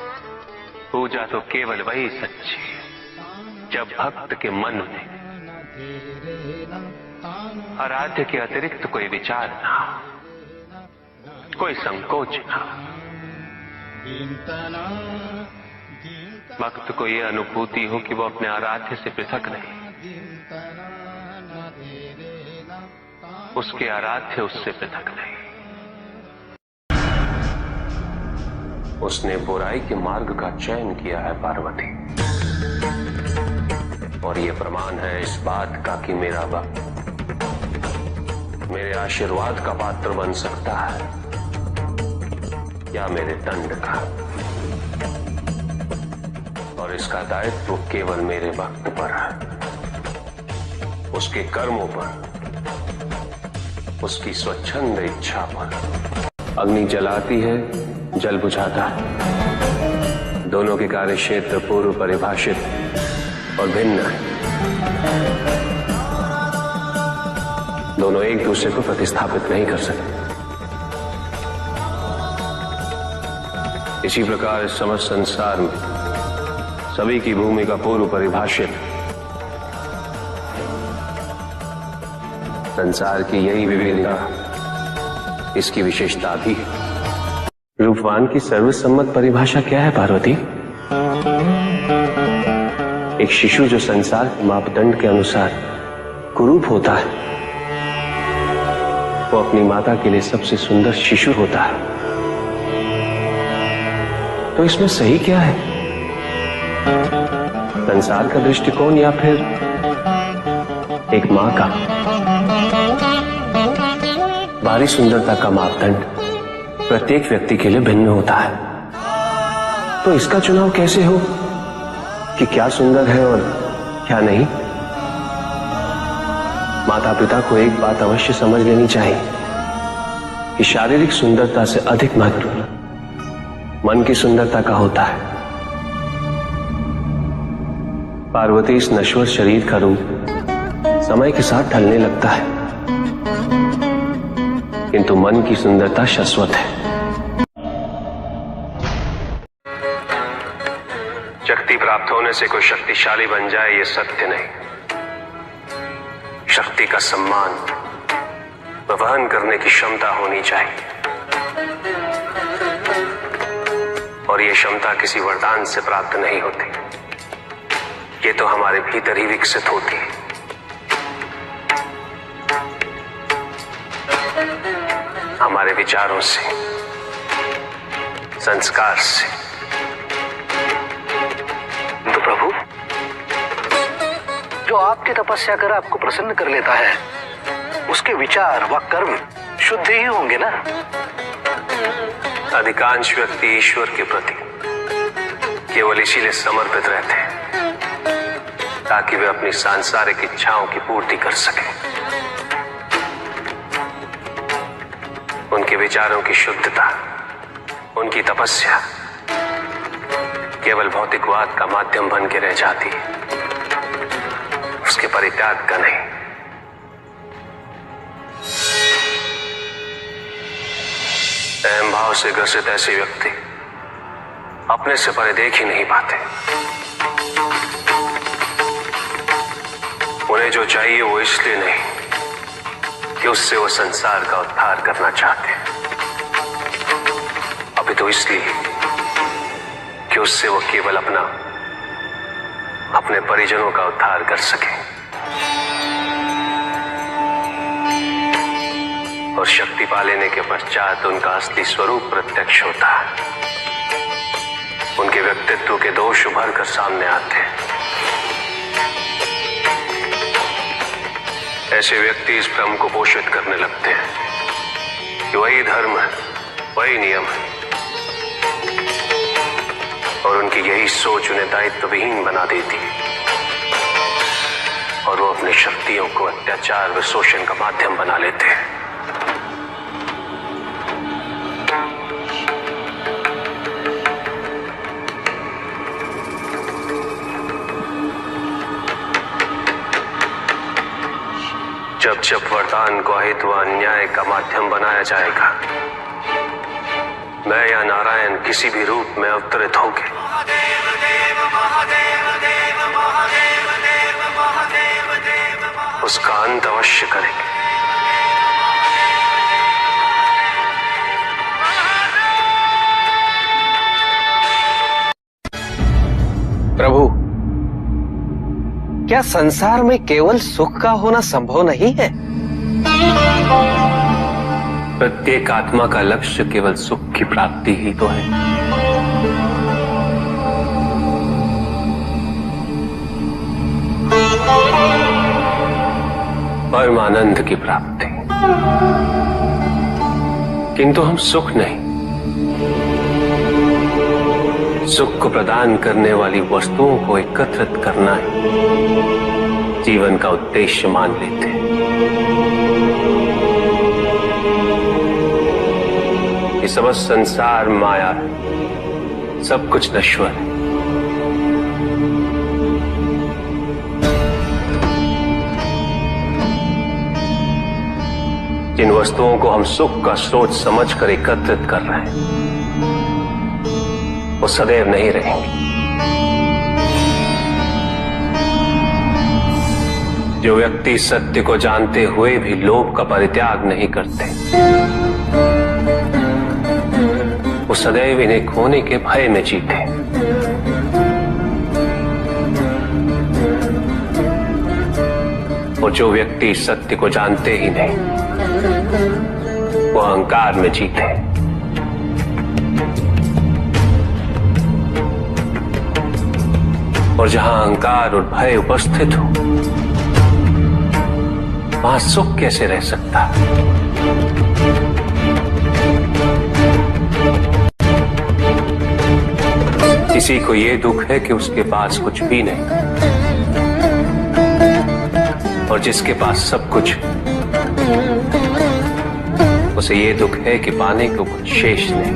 पूजा तो केवल वही सच्ची है जब भक्त के मन में आराध्य के अतिरिक्त कोई विचार ना हो, कोई संकोच ना हो। भक्त को यह अनुभूति हो कि वो अपने आराध्य से पृथक नहीं, उसके आराध्य उससे पृथक नहीं। उसने बुराई के मार्ग का चयन किया है पार्वती, और यह प्रमाण है इस बात का कि मेरा भक्त मेरे आशीर्वाद का पात्र बन सकता है या मेरे दंड का। और इसका दायित्व केवल मेरे भक्त पर है, उसके कर्मों पर, उसकी स्वच्छंद इच्छा पर। अग्नि जलाती है, जल बुझाता है। दोनों के कार्य क्षेत्र पूर्व परिभाषित और भिन्न है। दोनों एक दूसरे को प्रतिस्थापित नहीं कर सकते। इसी प्रकार इस समस्त संसार में सभी की भूमिका पूर्व परिभाषित। संसार की यही विविधता इसकी विशेषता भी है। रूपवान की सर्वसम्मत परिभाषा क्या है पार्वती? एक शिशु जो संसार के मापदंड के अनुसार कुरूप होता है, वो अपनी माता के लिए सबसे सुंदर शिशु होता है। तो इसमें सही क्या है? संसार का दृष्टिकोण या फिर एक मां का? बाहरी सुंदरता का मापदंड प्रत्येक व्यक्ति के लिए भिन्न होता है। तो इसका चुनाव कैसे हो कि क्या सुंदर है और क्या नहीं? माता पिता को एक बात अवश्य समझ लेनी चाहिए कि शारीरिक सुंदरता से अधिक महत्व मन की सुंदरता का होता है। पार्वती इस नश्वर शरीर का रूप समय के साथ ढलने लगता है, किंतु मन की सुंदरता शाश्वत है। शक्ति प्राप्त होने से कोई शक्तिशाली बन जाए, यह सत्य नहीं। शक्ति का सम्मान व वहन करने की क्षमता होनी चाहिए, और यह क्षमता किसी वरदान से प्राप्त नहीं होती। ये तो हमारे भीतर ही विकसित होती है। हमारे विचारों से, संस्कार से। तो प्रभु, जो आपकी तपस्या कर आपको प्रसन्न कर लेता है, उसके विचार व कर्म शुद्ध ही होंगे ना? अधिकांश व्यक्ति ईश्वर के प्रति केवल इसीलिए समर्पित रहते हैं ताकि वे अपनी सांसारिक इच्छाओं की पूर्ति कर सकें। उनके विचारों की शुद्धता, उनकी तपस्या केवल भौतिकवाद का माध्यम बन के रह जाती है, उसके परित्याग का नहीं। अहम भाव से ग्रसित ऐसे व्यक्ति अपने से परे देख ही नहीं पाते। उन्हें जो चाहिए वो इसलिए नहीं कि उससे वो संसार का उद्धार करना चाहते हैं, अभी तो इसलिए कि उससे वो केवल अपने परिजनों का उद्धार कर सके। और शक्ति पा लेने के पश्चात उनका असली स्वरूप प्रत्यक्ष होता है। उनके व्यक्तित्व के दोष उभर कर सामने आते हैं। ऐसे व्यक्ति इस भ्रम को पोषित करने लगते हैं कि वही धर्म है, वही नियम है, और उनकी यही सोच उन्हें दायित्व विहीन बना देती है, और वो अपनी शक्तियों को अत्याचार व शोषण का माध्यम बना लेते हैं। जब जब वरदान को अहित व अन्याय का माध्यम बनाया जाएगा, मैं या नारायण किसी भी रूप में अवतरित होंगे उसका अंत अवश्य करेंगे। प्रभु, क्या संसार में केवल सुख का होना संभव नहीं है? प्रत्येक आत्मा का लक्ष्य केवल सुख की प्राप्ति ही तो है। परमानंद की प्राप्ति, किंतु हम सुख नहीं, सुख को प्रदान करने वाली वस्तुओं को एकत्रित करना ही जीवन का उद्देश्य मान लेते हैं। ये समस्त संसार माया है, सब कुछ नश्वर है। जिन वस्तुओं को हम सुख का स्रोत समझकर एकत्रित कर रहे हैं वो सदैव नहीं रहेंगे। जो व्यक्ति सत्य को जानते हुए भी लोभ का परित्याग नहीं करते वो सदैव इन्हें खोने के भय में जीते। और जो व्यक्ति सत्य को जानते ही नहीं वो अहंकार में जीते। और जहां अहंकार और भय उपस्थित हो वहां सुख कैसे रह सकता है? किसी को ये दुख है कि उसके पास कुछ भी नहीं, और जिसके पास सब कुछ उसे ये दुख है कि पाने को कुछ शेष नहीं।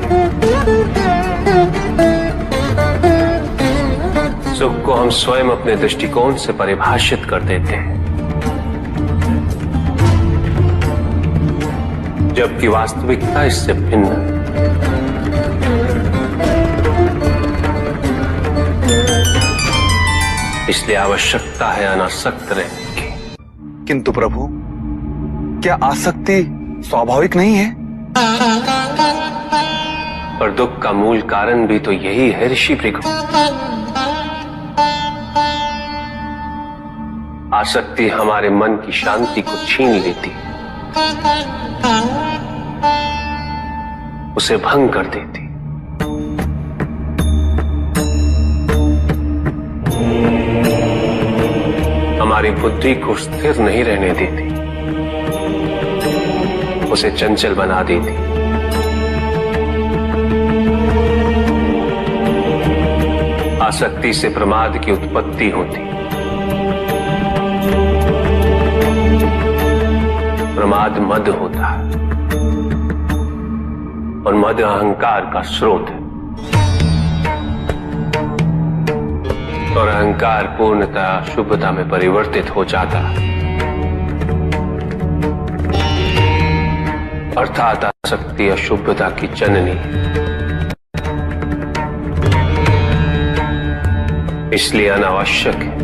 सुख को हम स्वयं अपने दृष्टिकोण से परिभाषित कर देते हैं, जबकि वास्तविकता इससे भिन्न है। इसलिए आवश्यकता है अनासक्त रहने की। किंतु प्रभु, क्या आसक्ति स्वाभाविक नहीं है? और दुख का मूल कारण भी तो यही है ऋषि भृगु। आसक्ति हमारे मन की शांति को छीन लेती, उसे भंग कर देती। हमारी बुद्धि को स्थिर नहीं रहने देती, उसे चंचल बना देती। आसक्ति से प्रमाद की उत्पत्ति होती। प्रमाद मद होता है और मद अहंकार का स्रोत है। और अहंकार पूर्णतः शुभता में परिवर्तित हो जाता है, अर्थात आसक्ति अशुभता की जननी। इसलिए अनावश्यक है।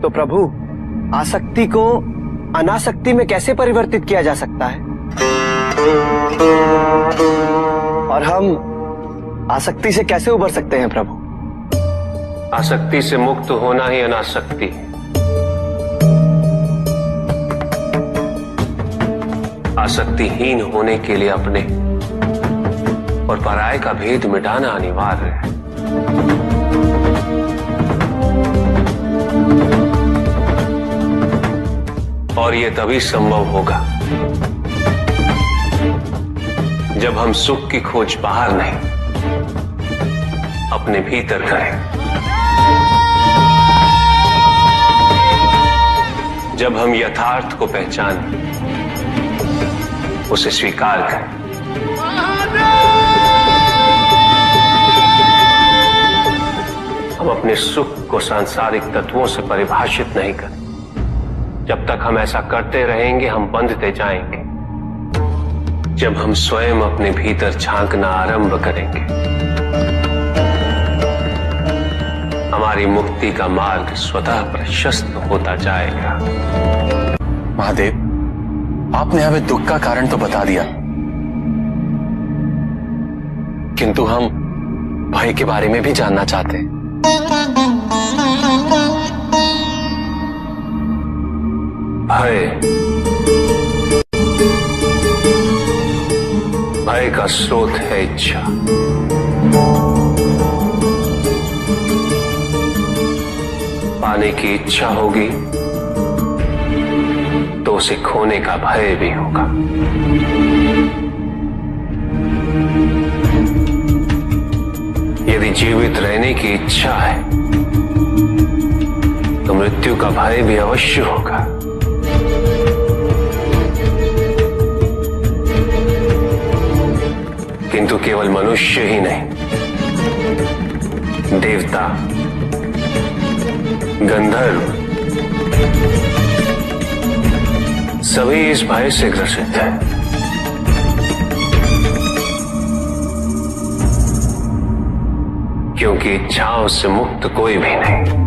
तो प्रभु, आसक्ति को अनासक्ति में कैसे परिवर्तित किया जा सकता है? और हम आसक्ति से कैसे उबर सकते हैं प्रभु? आसक्ति से मुक्त होना ही अनासक्ति है। आसक्तिहीन होने के लिए अपने और पराये का भेद मिटाना अनिवार्य है। और यह तभी संभव होगा जब हम सुख की खोज बाहर नहीं, अपने भीतर करें। जब हम यथार्थ को पहचानें, उसे स्वीकार करें। हम अपने सुख को सांसारिक तत्वों से परिभाषित नहीं करें। जब तक हम ऐसा करते रहेंगे हम बंधते जाएंगे। जब हम स्वयं अपने भीतर झांकना आरंभ करेंगे, हमारी मुक्ति का मार्ग स्वतः प्रशस्त होता जाएगा। महादेव, आपने हमें दुख का कारण तो बता दिया, किंतु हम भय के बारे में भी जानना चाहते हैं। भय का स्रोत है इच्छा। पाने की इच्छा होगी तो उसे खोने का भय भी होगा। यदि जीवित रहने की इच्छा है तो मृत्यु का भय भी अवश्य होगा। किंतु केवल मनुष्य ही नहीं, देवता, गंधर्व सभी इस भय से ग्रसित हैं। क्योंकि इच्छाओं से मुक्त कोई भी नहीं।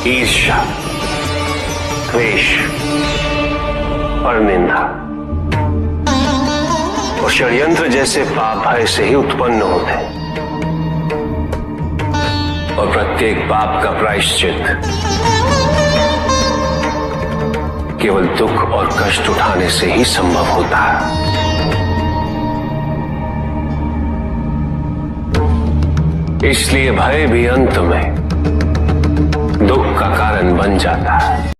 ईर्ष्या, द्वेष, परनिंदा और षड्यंत्र जैसे पाप भय से ही उत्पन्न होते हैं। और प्रत्येक पाप का प्रायश्चित केवल दुख और कष्ट उठाने से ही संभव होता है। इसलिए भय भी अंत में दुख का कारण बन जाता है।